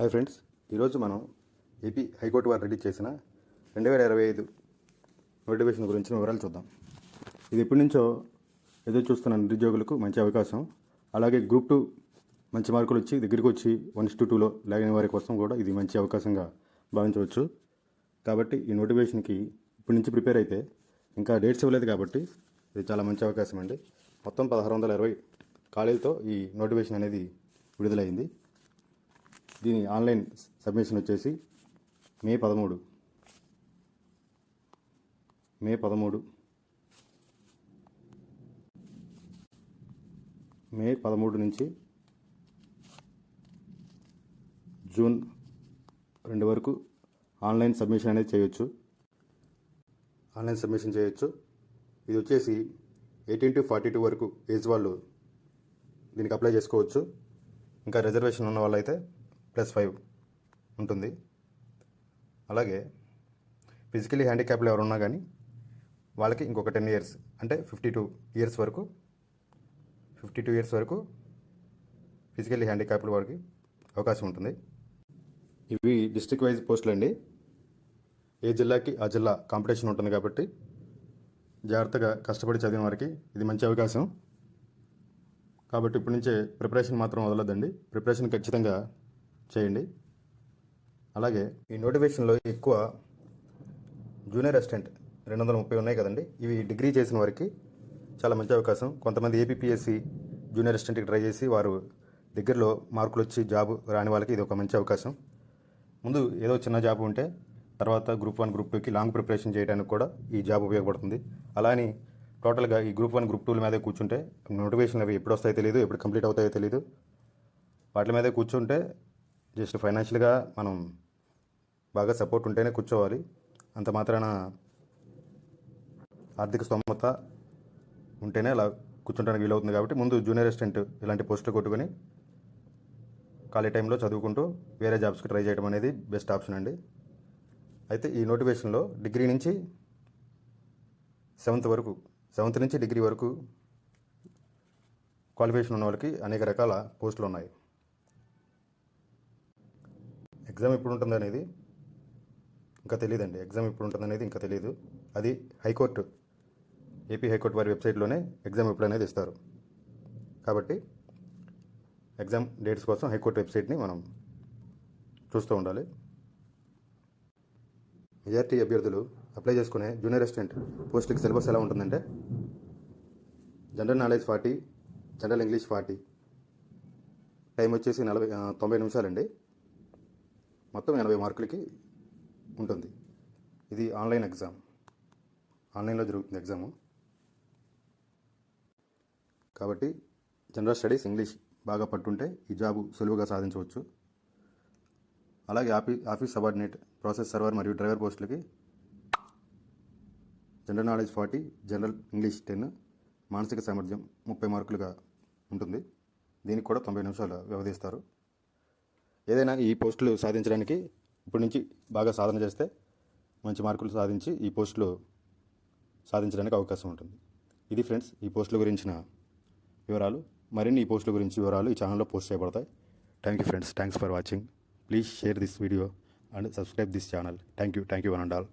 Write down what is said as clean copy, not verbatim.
Hi friends, ఈరోజు మనం AP high court వారు రిలీజ్ చేసిన 2025 నోటిఫికేషన్ గురించిన వివరాలు చూద్దాం. ఇది ఎప్పటి నుంచో ఎదురు చూస్తున్న నిరుద్యోగులకు మంచి అవకాశం. అలాగే గ్రూప్ 2 మంచి మార్కులు వచ్చి దగ్గరికి వచ్చి 1:2లో లాగిన వారి కోసం కూడా ఇది మంచి అవకాశంగా భావించవచ్చు. కాబట్టి ఈ నోటిఫికేషన్కి ఇప్పటి నుంచి ప్రిపేర్ అయితే, ఇంకా డేట్స్ ఇవ్వలేదు కాబట్టి ఇది చాలా మంచి అవకాశం అండి. మొత్తం 1620 ఖాళీలతో ఈ నోటిఫికేషన్ అనేది విడుదలైంది. దీని ఆన్లైన్ సబ్మిషన్ వచ్చేసి మే 13 నుంచి జూన్ 2 వరకు ఆన్లైన్ సబ్మిషన్ అనేది చేయొచ్చు. ఇది వచ్చేసి 18 to 42 వరకు ఏజ్ వాళ్ళు దీనికి అప్లై చేసుకోవచ్చు. ఇంకా రిజర్వేషన్ ఉన్న వాళ్ళైతే +5 ఉంటుంది. అలాగే ఫిజికలీ హ్యాండిక్యాప్లు ఎవరు ఉన్నా కానీ వాళ్ళకి ఇంకొక 10 years అంటే 52 years వరకు ఫిజికలీ హ్యాండిక్యాప్ల వారికి అవకాశం ఉంటుంది. ఇవి డిస్ట్రిక్ట్ వైజ్ పోస్టులు అండి. ఏ జిల్లాకి ఆ జిల్లా కాంపిటీషన్ ఉంటుంది కాబట్టి జాగ్రత్తగా కష్టపడి చదివిన వారికి ఇది మంచి అవకాశం. కాబట్టి ఇప్పటి నుంచే ప్రిపరేషన్ మాత్రం వదలొద్దండి. ప్రిపరేషన్ ఖచ్చితంగా చేయండి. అలాగే ఈ నోటిఫికేషన్లో ఎక్కువ జూనియర్ అసిస్టెంట్ 230 ఉన్నాయి కదండి. ఇవి డిగ్రీ చేసిన వారికి చాలా మంచి అవకాశం. కొంతమంది ఏపీపీఎస్సీ జూనియర్ అసిస్టెంట్కి ట్రై చేసి వారు దగ్గరలో మార్కులు వచ్చి జాబ్ రాని వాళ్ళకి ఇది ఒక మంచి అవకాశం. ముందు ఏదో చిన్న జాబ్ ఉంటే తర్వాత గ్రూప్ 1 గ్రూప్ 2కి లాంగ్ ప్రిపరేషన్ చేయడానికి కూడా ఈ జాబ్ ఉపయోగపడుతుంది. అలానే టోటల్గా ఈ గ్రూప్ 1 గ్రూప్ 2ల మీదే కూర్చుంటే నోటిఫికేషన్లు అవి ఎప్పుడు వస్తాయో తెలియదు, ఎప్పుడు కంప్లీట్ అవుతాయో తెలియదు. వాటి మీదే కూర్చుంటే జస్ట్ ఫైనాన్షియల్గా మనం బాగా సపోర్ట్ ఉంటేనే కూర్చోవాలి. అంత మాత్రాన ఆర్థిక స్తోమత ఉంటేనే అలా కూర్చుంటానికి వీలవుతుంది. కాబట్టి ముందు జూనియర్ అసిస్టెంట్ ఇలాంటి పోస్టులు కొట్టుకొని ఖాళీ టైంలో చదువుకుంటూ వేరే జాబ్స్కి ట్రై చేయడం అనేది బెస్ట్ ఆప్షన్ అండి. అయితే ఈ నోటిఫికేషన్లో డిగ్రీ నుంచి 7th నుంచి డిగ్రీ వరకు క్వాలిఫికేషన్ ఉన్న వాళ్ళకి అనేక రకాల పోస్టులు ఉన్నాయి. ఎగ్జామ్ ఎప్పుడు ఉంటుంది అనేది ఇంకా తెలియదు. అది ఏపీ హైకోర్టు వారి వెబ్సైట్లోనే ఎగ్జామ్ ఎప్పుడు అనేది ఇస్తారు. కాబట్టి ఎగ్జామ్ డేట్స్ కోసం హైకోర్టు వెబ్సైట్ని మనం చూస్తూ ఉండాలి. మెజారిటీ అభ్యర్థులు అప్లై చేసుకునే జూనియర్ అసిస్టెంట్ పోస్టులకి సిలబస్ ఎలా ఉంటుందంటే, general knowledge 40, general English 40, time వచ్చేసి 90 నిమిషాలండి. మొత్తం 80 మార్కులకి ఉంటుంది. ఇది ఆన్లైన్ ఎగ్జామ్, ఆన్లైన్లో జరుగుతుంది ఎగ్జాము. కాబట్టి జనరల్ స్టడీస్, ఇంగ్లీష్ బాగా పట్టుంటే ఈ జాబు సులువుగా సాధించవచ్చు. అలాగే ఆఫీస్ సబార్డినేట్, ప్రాసెస్ సర్వర్ మరియు డ్రైవర్ పోస్టులకి జనరల్ నాలెడ్జ్ 40, జనరల్ ఇంగ్లీష్ 10, మానసిక సామర్థ్యం 30 మార్కులుగా ఉంటుంది. దీనికి కూడా 90 నిమిషాలు వ్యవధిస్తారు. ఏదైనా ఈ పోస్టులు సాధించడానికి ఇప్పటి నుంచి బాగా సాధన చేస్తే మంచి మార్కులు సాధించి ఈ పోస్టులు సాధించడానికి అవకాశం ఉంటుంది. ఇది ఫ్రెండ్స్ ఈ పోస్టుల గురించిన వివరాలు. మరిన్ని ఈ పోస్టుల గురించి వివరాలు ఈ ఛానల్లో పోస్ట్ చేయబడతాయి. Thank you friends, thanks for watching. Please share this video and subscribe this channel. Thank you one and all.